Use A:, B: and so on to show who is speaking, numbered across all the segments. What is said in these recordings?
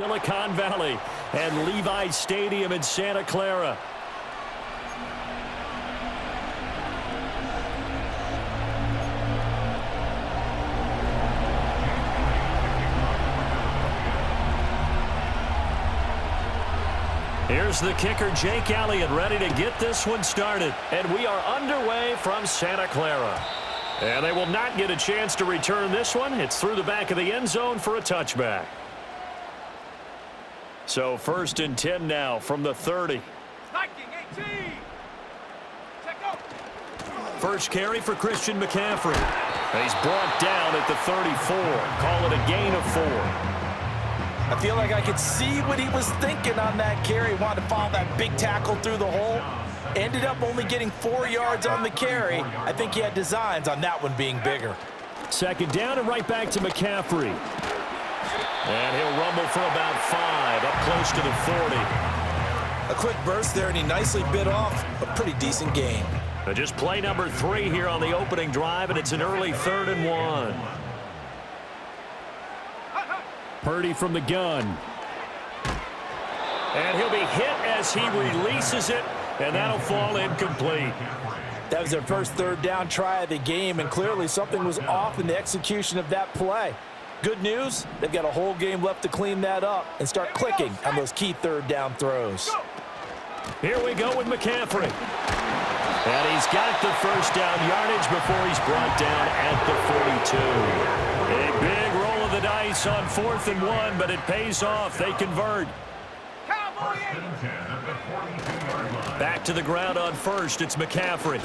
A: Silicon Valley and Levi Stadium in Santa Clara. Here's the kicker, Jake Elliott, ready to get this one started. And we are underway from Santa Clara. And they will not get a chance to return this one. It's through the back of the end zone for a touchback. So 1st and 10 now from the 30. First carry for Christian McCaffrey. And he's brought down at the 34. Call it a gain of 4.
B: I feel like I could see what he was thinking on that carry. Wanted to follow that big tackle through the hole. Ended up only getting 4 yards on the carry. I think he had designs on that one being bigger.
A: 2nd down and right back to McCaffrey. And he'll rumble for about 5, up close to the 40.
B: A quick burst there, and he nicely bit off a pretty decent gain.
A: Just play number 3 here on the opening drive, and it's an early 3rd and 1. Purdy from the gun. And he'll be hit as he releases it, and that'll fall incomplete.
B: That was their first 3rd down try of the game, and clearly something was off in the execution of that play. Good news, they've got a whole game left to clean that up and start clicking on those key 3rd down throws.
A: Here we go with McCaffrey. And he's got the 1st down yardage before he's brought down at the 42. A big roll of the dice on 4th and 1, but it pays off. They convert. Back to the ground on 1st. It's McCaffrey.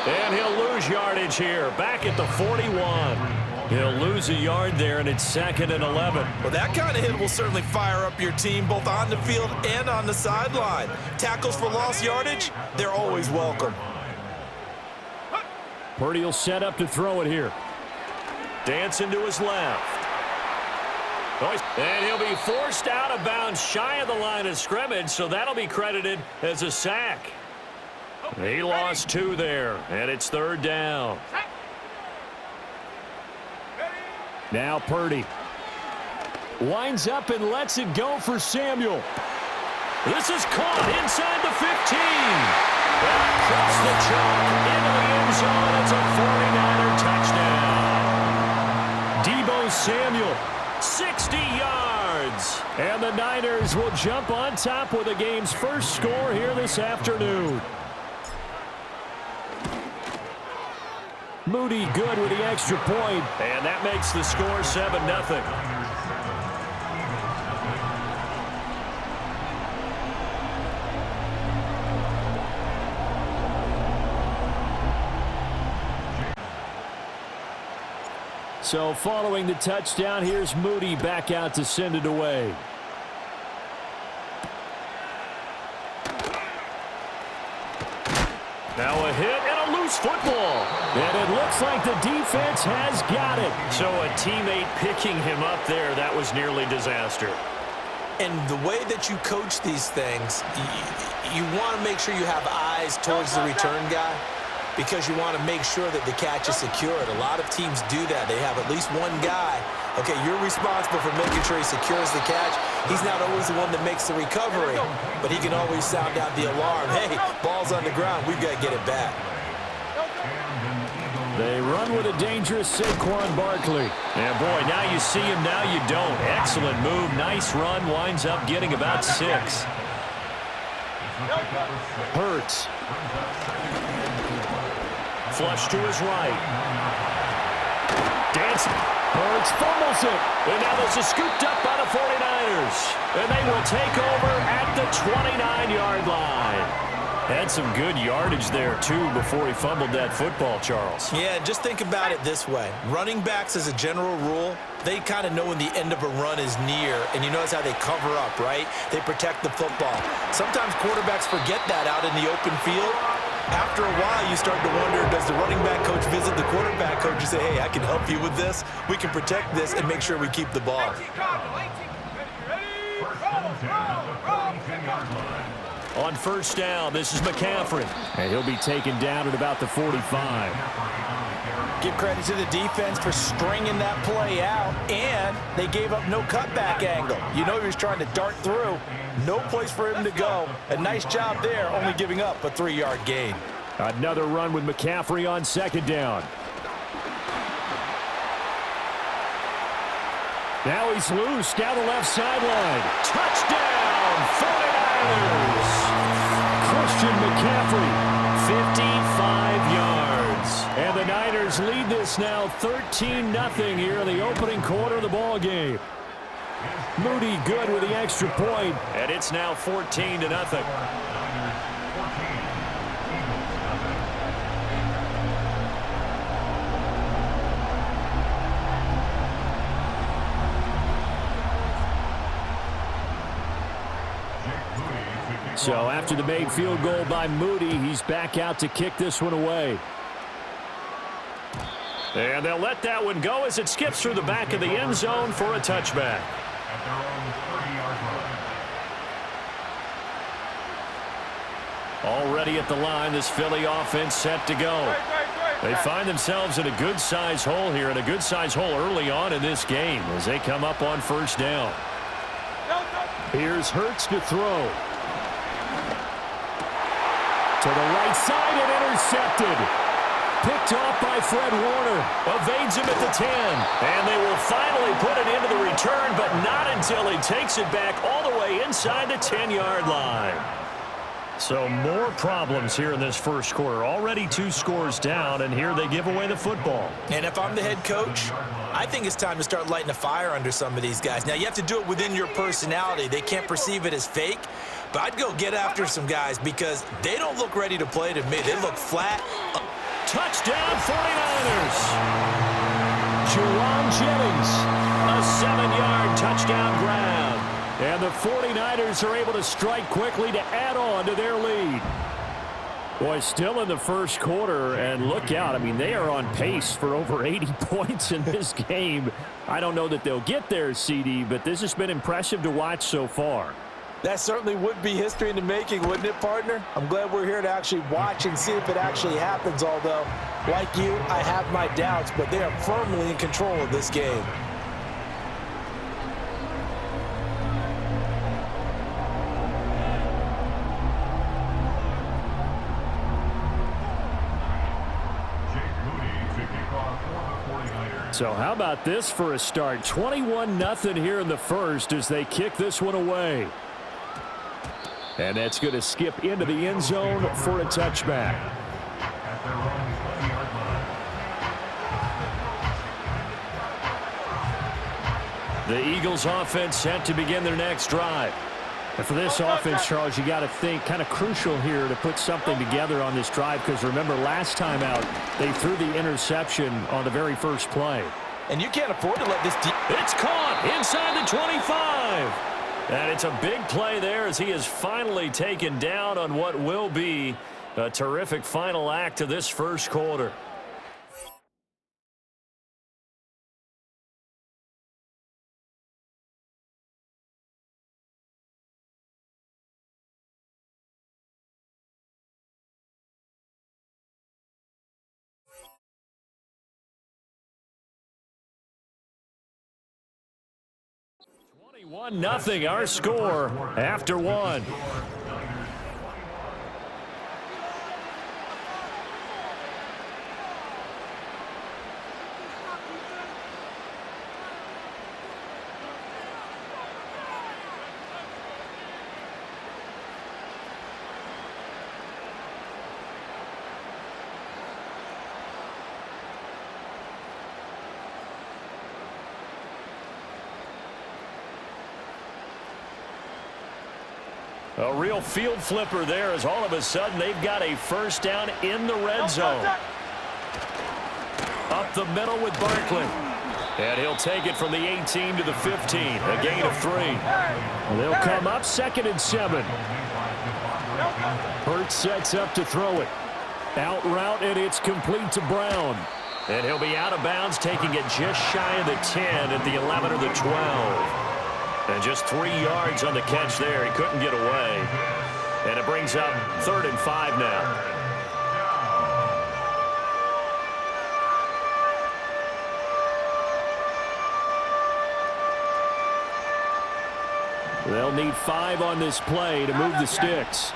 A: And he'll lose yardage here. Back at the 41. He'll lose a yard there, and it's 2nd and 11.
B: Well, that kind of hit will certainly fire up your team both on the field and on the sideline. Tackles for lost yardage, they're always welcome.
A: Purdy will set up to throw it here. Dancing to his left. And he'll be forced out of bounds shy of the line of scrimmage, so that'll be credited as a sack. He lost 2 there, and it's 3rd down. Now Purdy winds up and lets it go for Samuel. This is caught inside the 15. And across the chalk into the end zone. It's a 49er touchdown. Deebo Samuel, 60 yards. And the Niners will jump on top with the game's first score here this afternoon. Moody good with the extra point, and that makes the score 7-0. So following the touchdown, here's Moody back out to send it away. Now a hit and a loose football. And it looks like the defense has got it. So a teammate picking him up there, that was nearly disaster.
B: And the way that you coach these things, you want to make sure you have eyes towards the return guy because you want to make sure that the catch is secured. A lot of teams do that. They have at least one guy. Okay, you're responsible for making sure he secures the catch. He's not always the one that makes the recovery, but he can always sound out the alarm. Hey, ball's on the ground. We've got to get it back.
A: They run with a dangerous Saquon Barkley. And boy, now you see him, now you don't. Excellent move, nice run, winds up getting about 6. Hurts. Flush to his right. Dancing. Hurts fumbles it. And now this is scooped up by the 49ers. And they will take over at the 29-yard line. Had some good yardage there, too, before he fumbled that football, Charles.
B: Yeah, just think about it this way. Running backs, as a general rule, they kind of know when the end of a run is near, and you notice how they cover up, right? They protect the football. Sometimes quarterbacks forget that out in the open field. After a while, you start to wonder, does the running back coach visit the quarterback coach and say, hey, I can help you with this. We can protect this and make sure we keep the ball.
A: On 1st down, this is McCaffrey. And he'll be taken down at about the 45.
C: Give credit to the defense for stringing that play out, and they gave up no cutback angle. You know he was trying to dart through. No place for him to go. A nice job there, only giving up a 3-yard gain.
A: Another run with McCaffrey on second down. Now he's loose down the left sideline. Touchdown, 49ers! Christian McCaffrey, 55 yards. And the Niners lead this now 13-0 here in the opening quarter of the ball game. Moody good with the extra point, and it's now 14-0. So after the made field goal by Moody, he's back out to kick this one away. And they'll let that one go as it skips through the back of the end zone for a touchback. Already at the line, this Philly offense set to go. They find themselves in a good-sized hole here, and a good-sized hole early on in this game as they come up on first down. Here's Hurts to throw. To the right side and intercepted. Picked off by Fred Warner. Evades him at the 10. And they will finally put it into the return, but not until he takes it back all the way inside the 10-yard line. So more problems here in this first quarter. Already 2 scores down, and here they give away the football.
B: And if I'm the head coach, I think it's time to start lighting a fire under some of these guys. Now, you have to do it within your personality. They can't perceive it as fake. But I'd go get after some guys because they don't look ready to play to me. They look flat.
A: Touchdown 49ers. Jerome Jennings, a 7-yard touchdown grab. And the 49ers are able to strike quickly to add on to their lead. Boy, still in the first quarter, and look out. I mean, they are on pace for over 80 points in this game. I don't know that they'll get there, CD, but this has been impressive to watch so far.
C: That certainly would be history in the making, wouldn't it, partner? I'm glad we're here to actually watch and see if it actually happens, although, like you, I have my doubts, but they are firmly in control of this game.
A: So how about this for a start? 21-0 here in the first as they kick this one away. And that's going to skip into the end zone for a touchback. The Eagles offense set to begin their next drive. And for this offense, Charles, you got to think kind of crucial here to put something together on this drive, because remember last time out they threw the interception on the very first play.
C: And you can't afford to let this
A: It's caught inside the 25. And it's a big play there as he is finally taken down on what will be a terrific final act of this first quarter. Nothing, our score after one. A real field flipper there as all of a sudden they've got a first down in the red zone. Up the middle with Barkley. And he'll take it from the 18 to the 15. A gain of 3. They'll come up 2nd and 7. Hurts sets up to throw it. Out route, and it's complete to Brown. And he'll be out of bounds, taking it just shy of the 10 at the 11 or the 12. And just 3 yards on the catch there. He couldn't get away. And it brings up 3rd and 5 now. They'll need 5 on this play to move the sticks.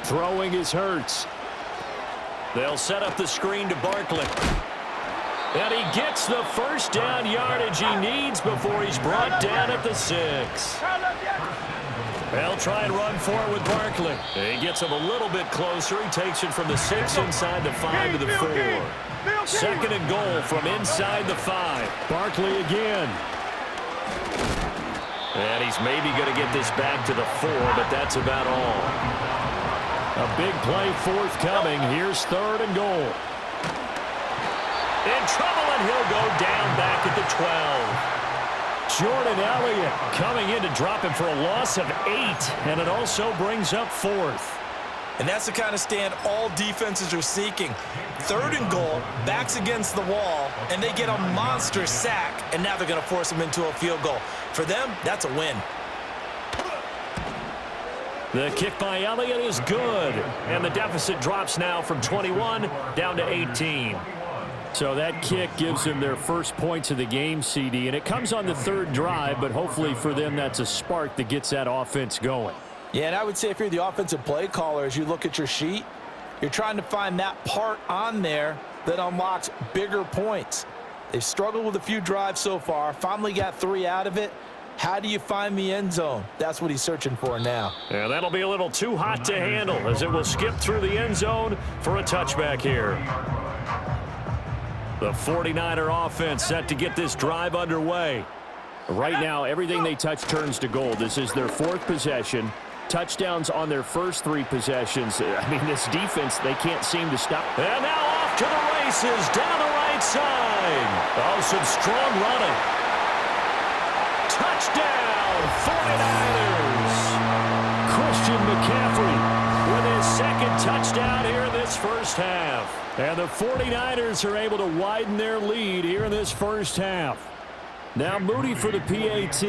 A: Throwing is Hurts. They'll set up the screen to Barkley. And he gets the first down yardage he needs before he's brought down at the 6. They'll try and run for it with Barkley. He gets him a little bit closer. He takes it from the 6 inside the 5 to the 4. 2nd and goal from inside the 5. Barkley again. And he's maybe going to get this back to the 4, but that's about all. A big play forthcoming. Here's 3rd and goal. In trouble, and he'll go down back at the 12. Jordan Elliott coming in to drop him for a loss of 8, and it also brings up 4th.
C: And that's the kind of stand all defenses are seeking. 3rd and goal, backs against the wall, and they get a monster sack, and now they're going to force him into a field goal. For them, that's a win.
A: The kick by Elliott is good, and the deficit drops now from 21 down to 18. So that kick gives them their first points of the game, CD, and it comes on the 3rd drive, but hopefully for them that's a spark that gets that offense going.
C: Yeah, and I would say if you're the offensive play caller, as you look at your sheet, you're trying to find that part on there that unlocks bigger points. They've struggled with a few drives so far, finally got 3 out of it. How do you find the end zone? That's what he's searching for now.
A: Yeah, that'll be a little too hot to handle as it will skip through the end zone for a touchback here. The 49er offense set to get this drive underway. Right now, everything they touch turns to gold. This is their 4th possession. Touchdowns on their first 3 possessions. I mean, this defense, they can't seem to stop. And now off to the races down the right side. Oh, some strong running. Touchdown, 49ers. Christian McCaffrey with his 2nd touchdown here in this first half. And the 49ers are able to widen their lead here in this first half. Now Moody for the PAT.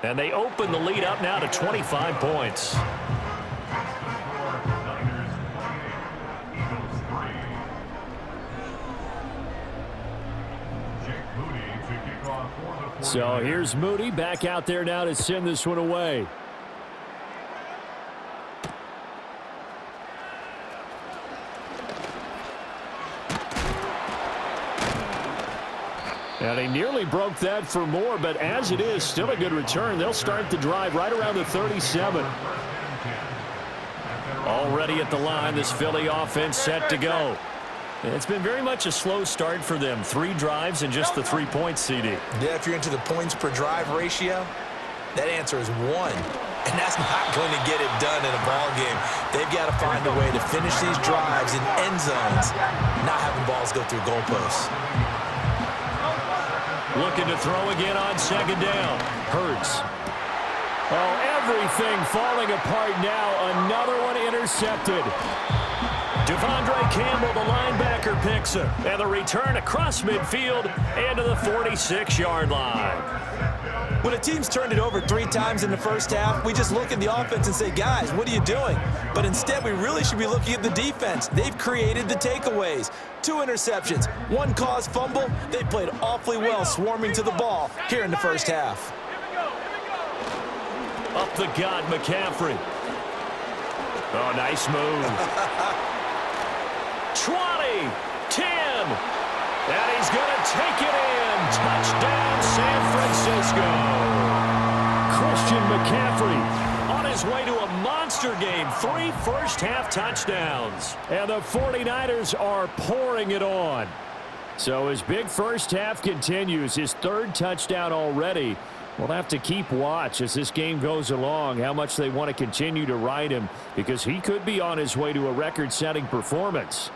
A: And they open the lead up now to 25 points. So here's Moody back out there now to send this one away. And he nearly broke that for more, but as it is, still a good return. They'll start the drive right around the 37. Already at the line, this Philly offense set to go. It's been very much a slow start for them. 3 drives and just the 3 points, CD.
B: Yeah, if you're into the points per drive ratio, that answer is 1. And that's not going to get it done in a ball game. They've got to find a way to finish these drives in end zones, not having balls go through goalposts.
A: Looking to throw again on 2nd down. Hurts. Oh, everything falling apart now. Another one intercepted. Devondre Campbell, the linebacker, picks it. And the return across midfield and to the 46-yard line.
C: When a team's turned it over 3 times in the first half, we just look at the offense and say, guys, what are you doing? But instead, we really should be looking at the defense. They've created the takeaways. 2 interceptions, 1 caused fumble. They played awfully well swarming to the ball here in the first half.
A: Up the gut, McCaffrey. Oh, nice move. 20, 10, and he's going to take it in. Touchdown, San Francisco. Christian McCaffrey on his way to a monster game. 3 first-half touchdowns. And the 49ers are pouring it on. So his big first half continues. His 3rd touchdown already. We'll have to keep watch as this game goes along, how much they want to continue to ride him, because he could be on his way to a record-setting performance.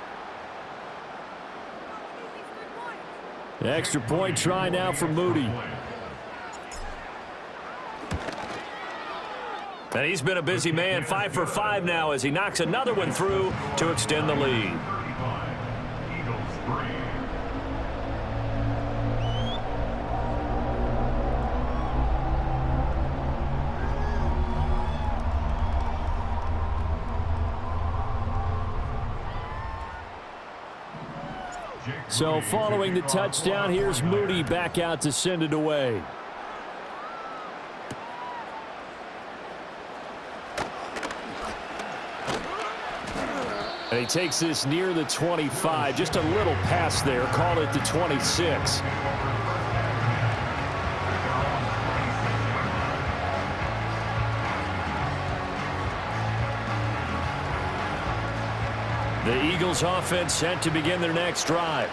A: Extra point try now for Moody. And he's been a busy man, 5 for 5 now as he knocks another one through to extend the lead. So following the touchdown, here's Moody back out to send it away. And he takes this near the 25. Just a little pass there. Call it the 26. The Eagles offense set to begin their next drive.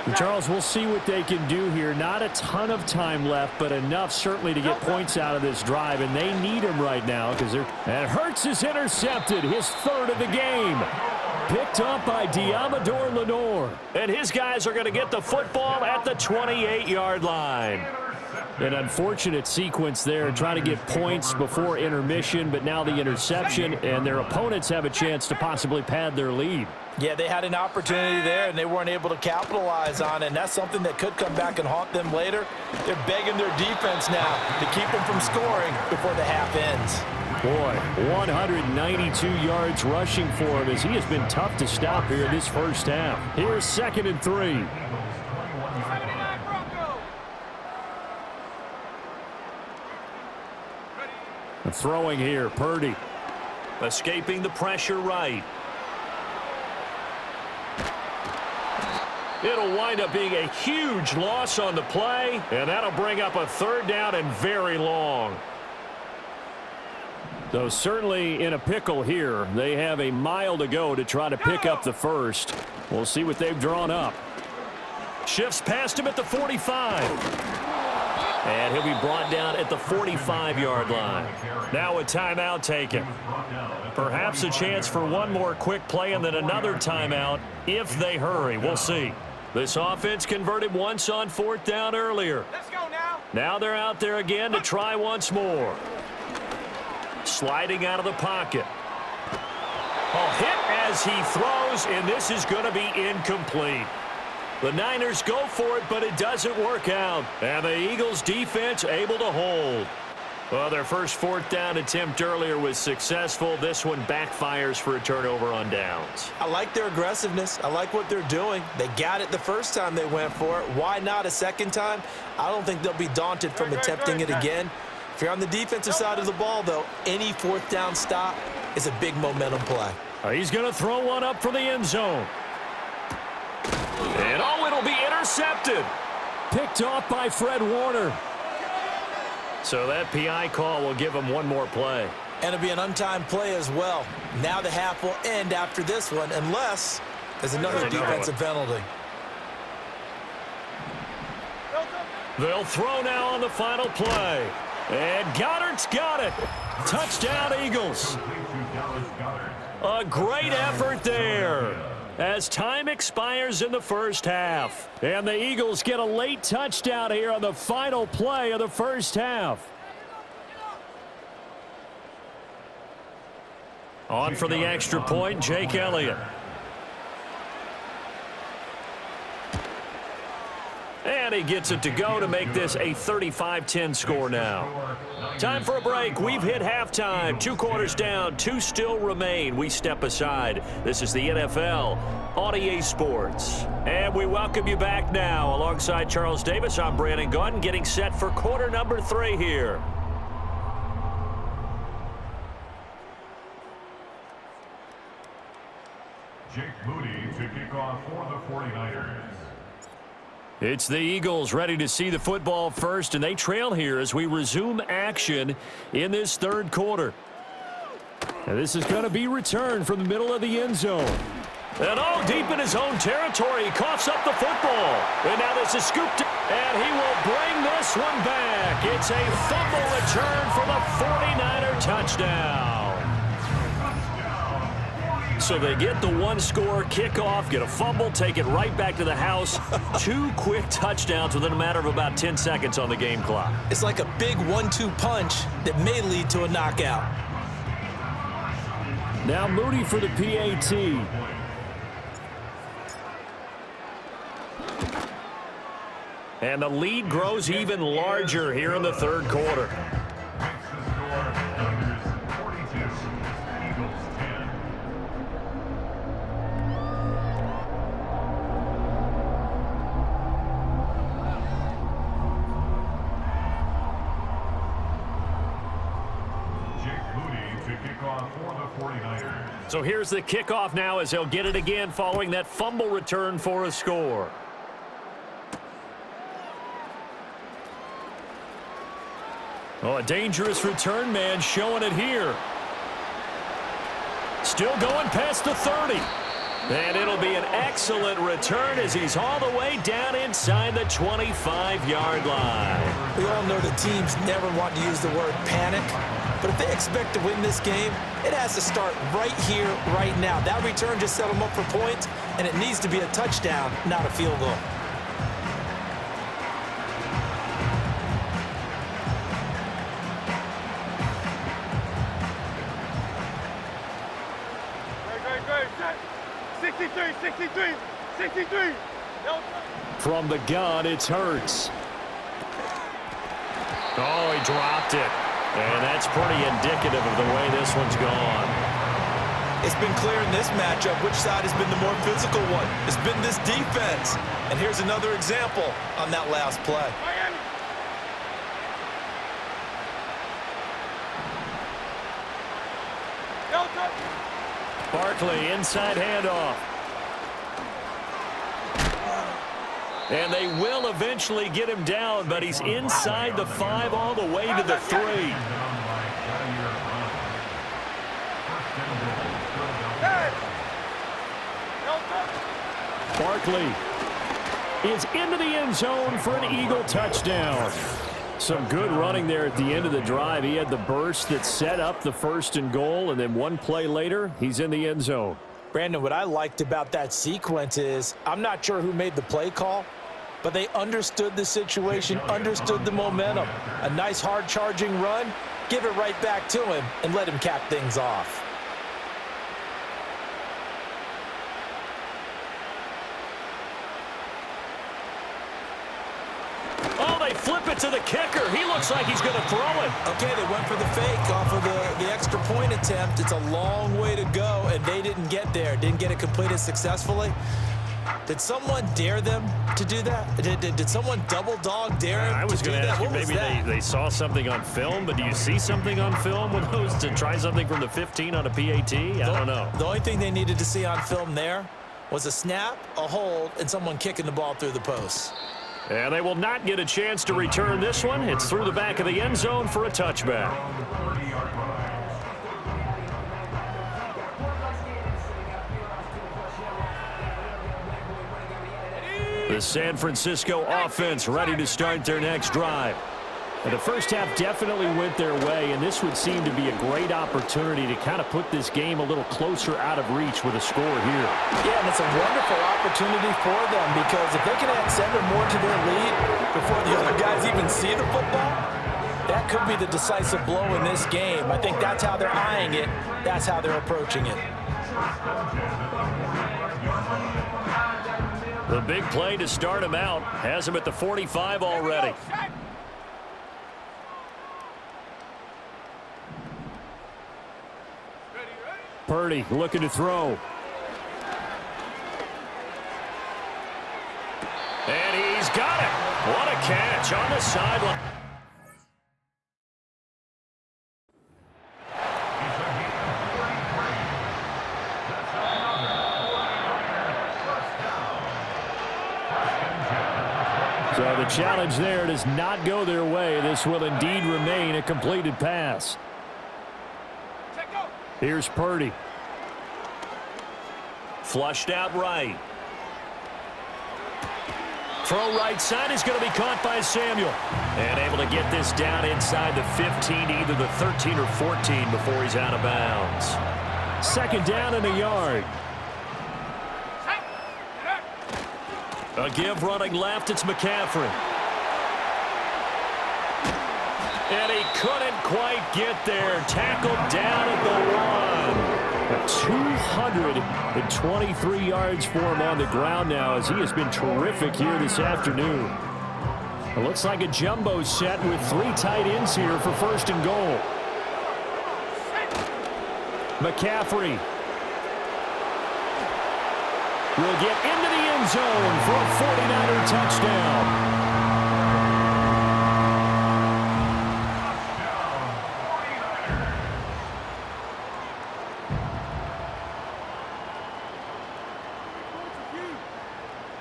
A: And Charles, we'll see what they can do here. Not a ton of time left, but enough certainly to get points out of this drive, and they need him right now because they're. And Hurts is intercepted, his third of the game. Picked up by Diamador Lenore. And his guys are going to get the football at the 28-yard line. An unfortunate sequence there, trying to get points before intermission, but now the interception, and their opponents have a chance to possibly pad their lead.
C: Yeah, they had an opportunity there, and they weren't able to capitalize on it, and that's something that could come back and haunt them later. They're begging their defense now to keep them from scoring before the half ends.
A: Boy, 192 yards rushing for him as he has been tough to stop here in this first half. Here's 2nd and 3. Throwing here, Purdy. Escaping the pressure right. It'll wind up being a huge loss on the play, and that'll bring up a 3rd down and very long. Though certainly in a pickle here. They have a mile to go to try to pick up the first. We'll see what they've drawn up. Shifts past him at the 45. And he'll be brought down at the 45-yard line. Now a timeout taken. Perhaps a chance for one more quick play and then another timeout if they hurry. We'll see. This offense converted once on 4th down earlier.
D: Let's go now.
A: Now they're out there again to try once more. Sliding out of the pocket. A hit as he throws, and this is going to be incomplete. The Niners go for it, but it doesn't work out. And the Eagles defense able to hold. Well, their first 4th down attempt earlier was successful. This one backfires for a turnover on downs.
B: I like their aggressiveness. I like what they're doing. They got it the first time they went for it. Why not a second time? I don't think they'll be daunted from attempting it again. If you're on the defensive side of the ball, though, any 4th down stop is a big momentum play.
A: He's going to throw one up for the end zone. And it'll be intercepted. Picked off by Fred Warner. So that PI call will give him one more play.
B: And it'll be an untimed play as well. Now the half will end after this one, unless there's another defensive penalty.
A: They'll throw now on the final play. And Goddard's got it. Touchdown, Eagles. A great effort there as time expires in the first half. And the Eagles get a late touchdown here on the final play of the first half. On for the extra point, Jake Elliott. And he gets it to go to make this a 35-10 score now. Time for a break. We've hit halftime. 2 quarters down. 2 still remain. We step aside. This is the NFL on EA Sports. And we welcome you back now. Alongside Charles Davis, I'm Brandon Gaudin, getting set for quarter number 3 here.
E: Jake Moody to kick off for the 49ers.
A: It's the Eagles ready to see the football first, and they trail here as we resume action in this 3rd quarter. And this is going to be returned from the middle of the end zone. And deep in his own territory, he coughs up the football. And now this is scooped, and he will bring this one back. It's a fumble return for the 49er touchdown. So they get the 1-score kickoff, get a fumble, take it right back to the house. 2 quick touchdowns within a matter of about 10 seconds on the game clock.
B: It's like a big 1-2 punch that may lead to a knockout.
A: Now Moody for the PAT. And the lead grows even larger here in the 3rd quarter.
E: the 49ers.
A: So here's the kickoff now as he'll get it again following that fumble return for a score. Oh, a dangerous return man showing it here. Still going past the 30. And it'll be an excellent return as he's all the way down inside the 25-yard line.
B: We all know the teams never want to use the word panic, but if they expect to win this game, it has to start right here, right now. That return just set them up for points, and it needs to be a touchdown, not a field goal.
A: From the gun, it's Hurts. Oh, he dropped it. And that's pretty indicative of the way this one's gone.
B: It's been clear in this matchup which side has been the more physical one. It's been this defense. And here's another example on that last play.
A: Barkley, inside handoff. And they will eventually get him down, but he's inside the 5 all the way to the 3. Barkley is into the end zone for an Eagle touchdown. Some good running there at the end of the drive. He had the burst that set up the 1st and goal, and then one play later, he's in the end zone.
C: Brandon, what I liked about that sequence is I'm not sure who made the play call, but they understood the situation, understood the momentum. A nice hard-charging run, give it right back to him, and let him cap things off.
A: Oh, they flip it to the kicker. He looks like he's going to throw it.
B: Okay, they went for the fake off of the extra point attempt. It's a long way to go, and they didn't get there. Didn't get it completed successfully. Did someone dare them to do that? Did someone double dog dare him
A: I was
B: to do
A: going to
B: that?
A: ask you,
B: What was
A: maybe
B: that?
A: they saw something on film, but do you see something on film with those to try something from the 15 on a PAT? I don't know.
B: The only thing they needed to see on film there was a snap, a hold, and someone kicking the ball through the post.
A: And they will not get a chance to return this one. It's through the back of the end zone for a touchback. The San Francisco offense ready to start their next drive. And the first half definitely went their way, and this would seem to be a great opportunity to kind of put this game a little closer out of reach with a score here.
C: Yeah, and it's a wonderful opportunity for them because if they can add 7 more to their lead before the other guys even see the football, that could be the decisive blow in this game. I think that's how they're eyeing it. That's how they're approaching it.
A: The big play to start him out has him at the 45 already. Purdy looking to throw. And he's got it. What a catch on the sideline. So the challenge there does not go their way. This will indeed remain a completed pass. Here's Purdy. Flushed out right. Throw right side is going to be caught by Samuel. And able to get this down inside the 15, either the 13 or 14 before he's out of bounds. 2nd down and a yard. A give running left, it's McCaffrey. And he couldn't quite get there. Tackled down at the 1. 223 yards for him on the ground now as he has been terrific here this afternoon. It looks like a jumbo set with 3 tight ends here for 1st and goal. McCaffrey will get into the end zone for a 49er touchdown.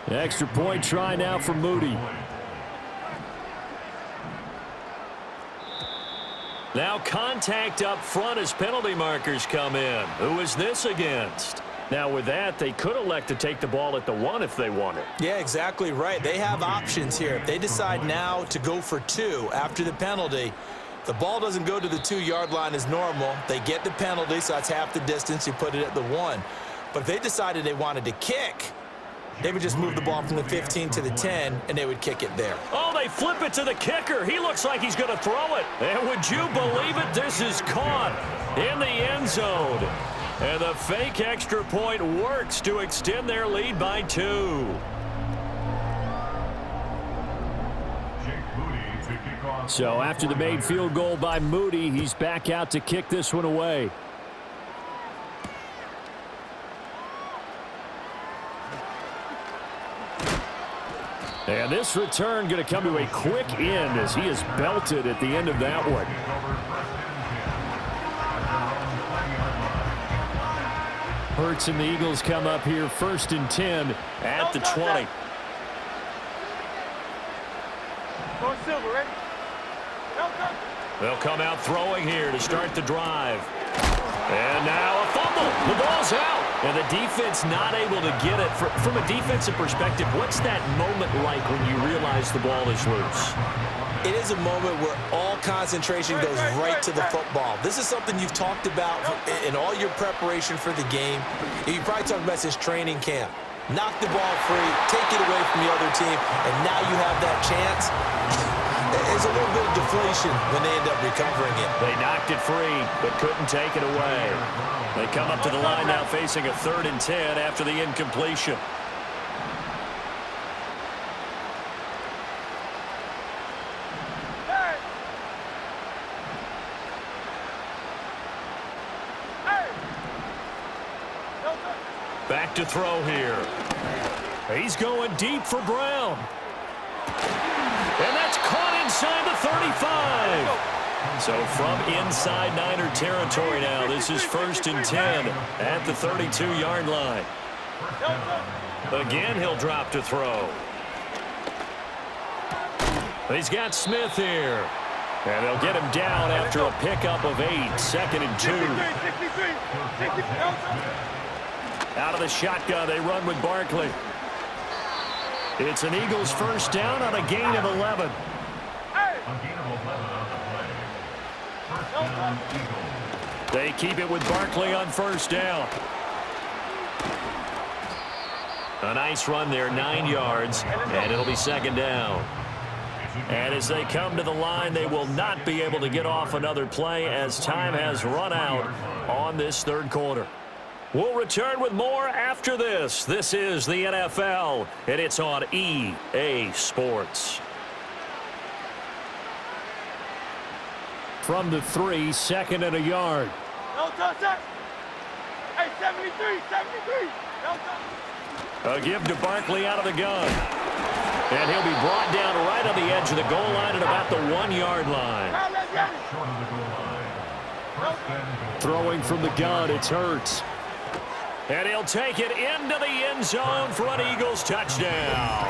A: Extra point try now for Moody. Now contact up front as penalty markers come in. Who is this against? Now with that, they could elect to take the ball at the 1 if they wanted.
B: Yeah, exactly right. They have options here. If they decide now to go for 2 after the penalty, the ball doesn't go to the 2-yard line as normal. They get the penalty, so that's half the distance. You put it at the 1. But if they decided they wanted to kick, they would just move the ball from the 15 to the 10, and they would kick it there.
A: Oh, they flip it to the kicker. He looks like he's going to throw it. And would you believe it? This is caught in the end zone. And the fake extra point works to extend their lead by 2. So after the made field goal by Moody, he's back out to kick this one away. And this return going to come to a quick end as he is belted at the end of that one. Hurts and the Eagles come up here 1st and 10 at the 20. They'll come out throwing here to start the drive. And now a fumble. The ball's out. And the defense not able to get it. From a defensive perspective, what's that moment like when you realize the ball is loose?
B: It is a moment where all concentration goes right to the football. This is something you've talked about in all your preparation for the game. You probably talked about this training camp. Knock the ball free, take it away from the other team, and now you have that chance. There's a little bit of deflation when they end up recovering it.
A: They knocked it free, but couldn't take it away. They come up to the line now facing a 3rd and 10 after the incompletion. Back to throw here. He's going deep for Brown. And that's caught inside the 35. So from inside Niner territory now, this is 1st and 10 at the 32-yard line. Again, he'll drop to throw. He's got Smith here. And they'll get him down after a pickup of 8, 2nd and 2. Out of the shotgun, they run with Barkley. It's an Eagles 1st down on a gain of 11. They keep it with Barkley on 1st down. A nice run there, 9 yards, and it'll be 2nd down. And as they come to the line, they will not be able to get off another play as time has run out on this 3rd quarter. We'll return with more after this. This is the NFL, and it's on EA Sports. From the 3, 2nd and a yard.
D: No touch. Hey, 73. No touch.
A: A give to Barkley out of the gun. And he'll be brought down right on the edge of the goal line at about the 1-yard line. Throwing from the gun, it's Hurts. And he'll take it into the end zone for an Eagles touchdown.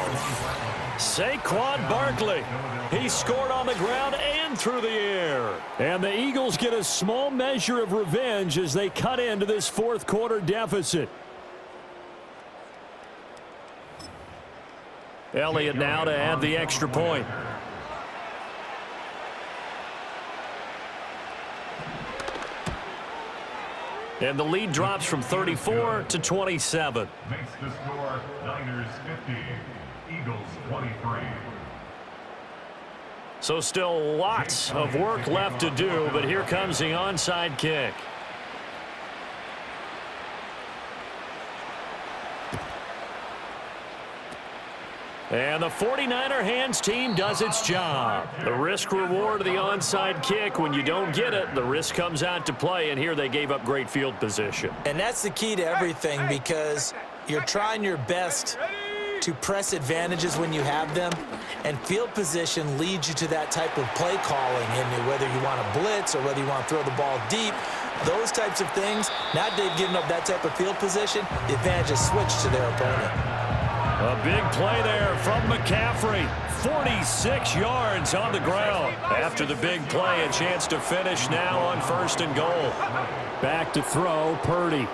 A: Saquon Barkley. He scored on the ground and through the air. And the Eagles get a small measure of revenge as they cut into this 4th quarter deficit. Elliott now to add the extra point. And the lead drops from 34 to 27.
E: Makes the score Niners 50, Eagles 23.
A: So still lots of work left to do, but here comes the onside kick. And the 49er hands team does its job. The risk reward of the onside kick. When you don't get it, the risk comes out to play, and here they gave up great field position.
B: And that's the key to everything, because you're trying your best to press advantages when you have them, and field position leads you to that type of play calling. And whether you want to blitz or whether you want to throw the ball deep, those types of things, now they've given up that type of field position, the advantage is switched to their opponent.
A: A big play there from McCaffrey. 46 yards on the ground. After the big play, a chance to finish now on 1st and goal. Back to throw, Purdy.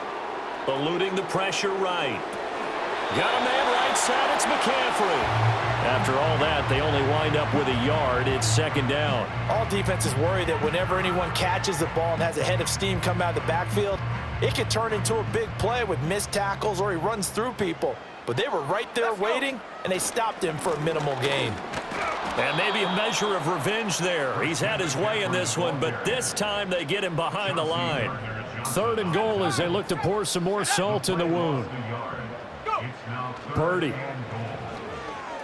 A: Eluding the pressure right. Got a man right side, it's McCaffrey. After all that, they only wind up with a yard. It's 2nd down.
C: All defenses worry that whenever anyone catches the ball and has a head of steam come out of the backfield, it can turn into a big play with missed tackles or he runs through people. But they were right there waiting, and they stopped him for a minimal gain.
A: And maybe a measure of revenge there. He's had his way in this one, but this time they get him behind the line. 3rd and goal as they look to pour some more salt in the wound. Purdy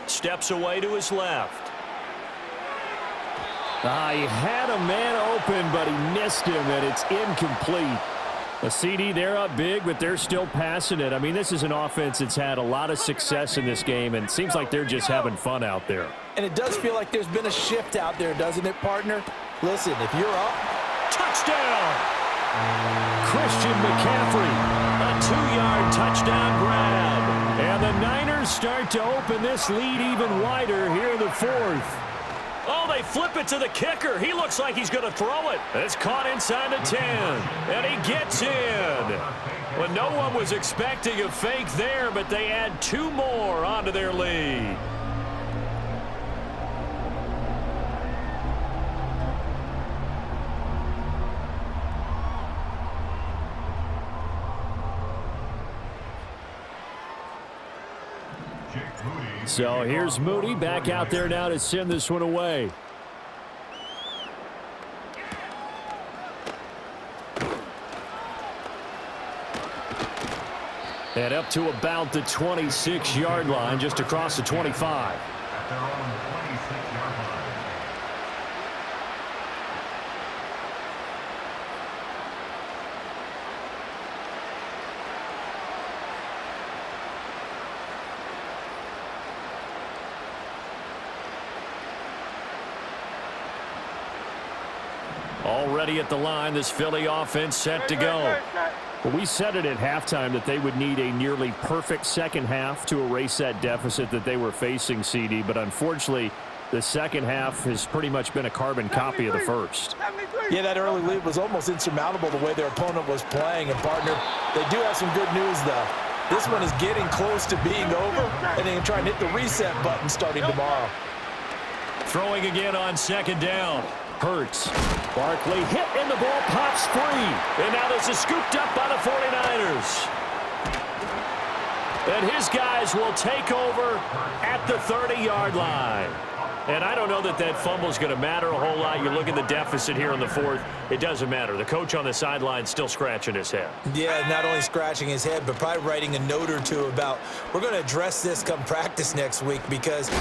A: steps away to his left. He had a man open, but he missed him, and it's incomplete. A CD, they're up big, but they're still passing it. I mean, this is an offense that's had a lot of success in this game, and it seems like they're just having fun out there.
C: And it does feel like there's been a shift out there, doesn't it, partner? Listen, if you're up,
A: touchdown! Christian McCaffrey, a 2-yard touchdown grab. And the Niners start to open this lead even wider here in the 4th. Oh, they flip it to the kicker. He looks like he's going to throw it. It's caught inside the 10, and he gets in. Well, no one was expecting a fake there, but they add 2 more onto their lead. So here's Moody back out there now to send this one away. And up to about the 26-yard line, just across the 25.
E: At their own 26-yard line.
A: Already at the line, this Philly offense set to go. Well, we said it at halftime that they would need a nearly perfect second half to erase that deficit that they were facing, CD. But unfortunately, the second half has pretty much been a carbon copy of the first.
C: Yeah, that early lead was almost insurmountable the way their opponent was playing. And, partner, they do have some good news, though. This one is getting close to being over, and they can try and hit the reset button starting tomorrow.
A: Throwing again on 2nd down. Hurts. Barkley hit and the ball pops free. And now this is scooped up by the 49ers. And his guys will take over at the 30-yard line. And I don't know that that fumble is going to matter a whole lot. You look at the deficit here in the 4th. It doesn't matter. The coach on the sideline still scratching his head.
B: Yeah, not only scratching his head, but probably writing a note or two about we're going to address this come practice next week because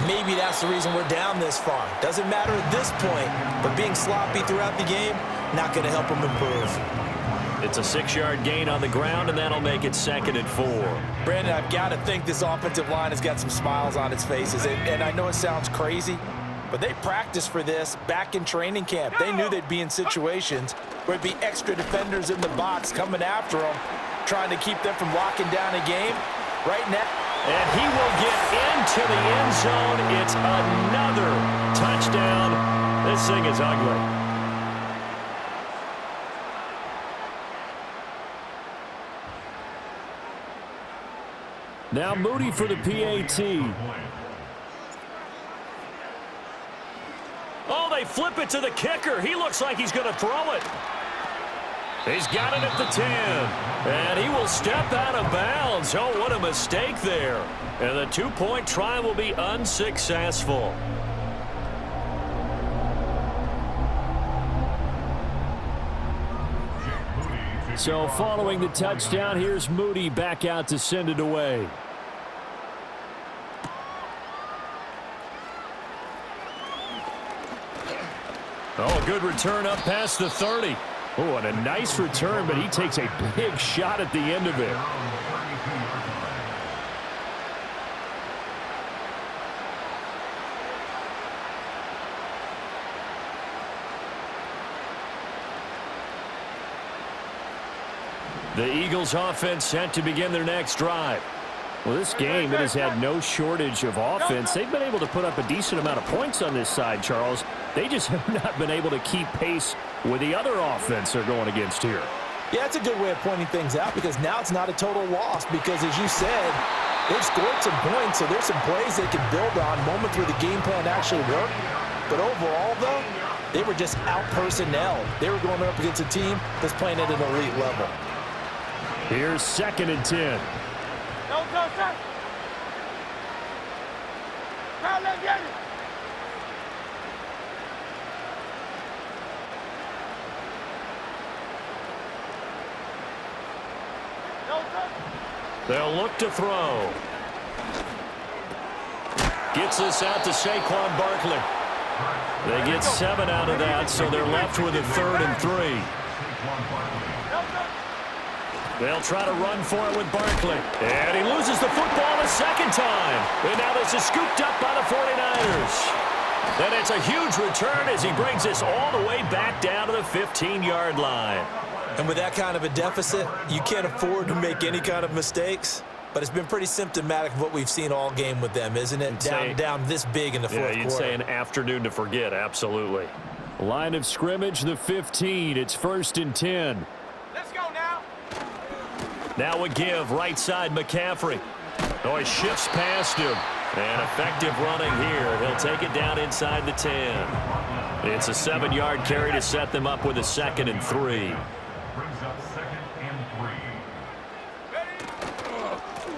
B: maybe that's the reason we're down this far. Doesn't matter at this point, but being sloppy throughout the game, not going to help him improve.
A: It's a 6-yard gain on the ground, and that'll make it 2nd and 4.
C: Brandon, I've got to think this offensive line has got some smiles on its faces. And I know it sounds crazy, but they practiced for this back in training camp. They knew they'd be in situations where it'd be extra defenders in the box coming after them, trying to keep them from locking down a game. Right now.
A: And he will get into the end zone. It's another touchdown. This thing is ugly. Now Moody for the PAT. Oh, they flip it to the kicker. He looks like he's going to throw it. He's got it at the 10. And he will step out of bounds. Oh, what a mistake there. And the 2-point try will be unsuccessful. So following the touchdown, here's Moody back out to send it away. Oh, good return up past the 30. Oh, and a nice return, but he takes a big shot at the end of it. The Eagles offense set to begin their next drive. Well, this game, it has had no shortage of offense. They've been able to put up a decent amount of points on this side, Charles. They just have not been able to keep pace with the other offense they're going against here.
C: Yeah, it's a good way of pointing things out because now it's not a total loss because, as you said, they've scored some points, so there's some plays they can build on, moments where the game plan actually worked. But overall, though, they were just out-personnelled. They were going up against a team that's playing at an elite level.
A: Here's 2nd and 10.
D: No contact. Crowd, let's get it. No touch.
A: They'll look to throw. Gets this out to Saquon Barkley. They get 7 out of that, so they're left with a 3rd and 3. They'll try to run for it with Barkley. And he loses the football a second time. And now this is scooped up by the 49ers. And it's a huge return as he brings this all the way back down to the 15-yard line.
B: And with that kind of a deficit, you can't afford to make any kind of mistakes. But it's been pretty symptomatic of what we've seen all game with them, isn't it? Down this big in the fourth quarter.
A: Yeah, you'd say an afternoon to forget, absolutely. Line of scrimmage, the 15. It's 1st and 10.
D: Let's go now.
A: Now a give, right side McCaffrey. Oh, he shifts past him. And effective running here. He'll take it down inside the 10. It's a 7-yard carry to set them up with a 2nd and 3.
E: Brings up 2nd and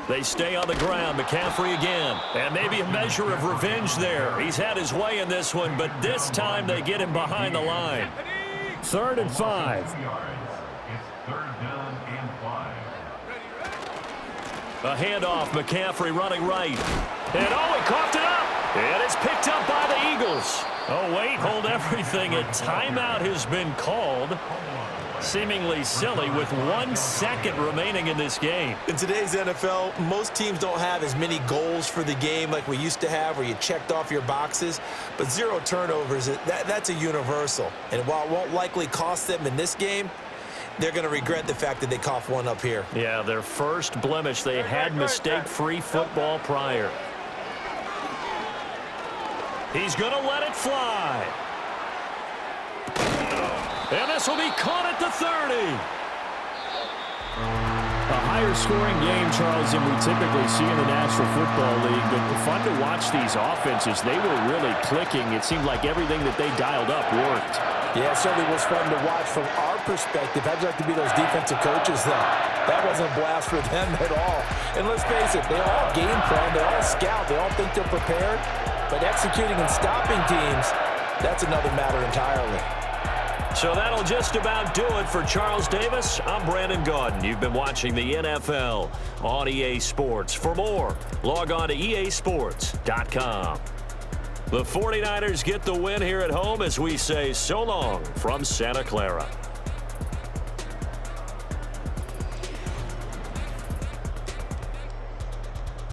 E: 3.
A: They stay on the ground. McCaffrey again. And maybe a measure of revenge there. He's had his way in this one, but this time they get him behind the line. 3rd and 5.
E: It's 3rd down and 5.
A: A handoff, McCaffrey running right. And oh, he coughed it up. And it's picked up by the Eagles. Oh, wait, hold everything. A timeout has been called. Seemingly silly with 1 second remaining in this game.
B: In today's NFL, most teams don't have as many goals for the game like we used to have where you checked off your boxes. But 0 turnovers, that's a universal. And while it won't likely cost them in this game, they're going to regret the fact that they coughed one up here.
A: Yeah, their first blemish. They had mistake-free football prior. He's going to let it fly. And this will be caught at the 30. A higher scoring game, Charles, than we typically see in the National Football League. But fun to watch these offenses. They were really clicking. It seemed like everything that they dialed up worked.
C: Yeah, it certainly was fun to watch from our perspective. How'd you like to be those defensive coaches, though? That wasn't a blast for them at all. And let's face it, they all game plan, they all scout, they all think they're prepared. But executing and stopping teams, that's another matter entirely.
A: So that'll just about do it for Charles Davis. I'm Brandon Gaudin. You've been watching the NFL on EA Sports. For more, log on to easports.com. The 49ers get the win here at home as we say so long from Santa Clara.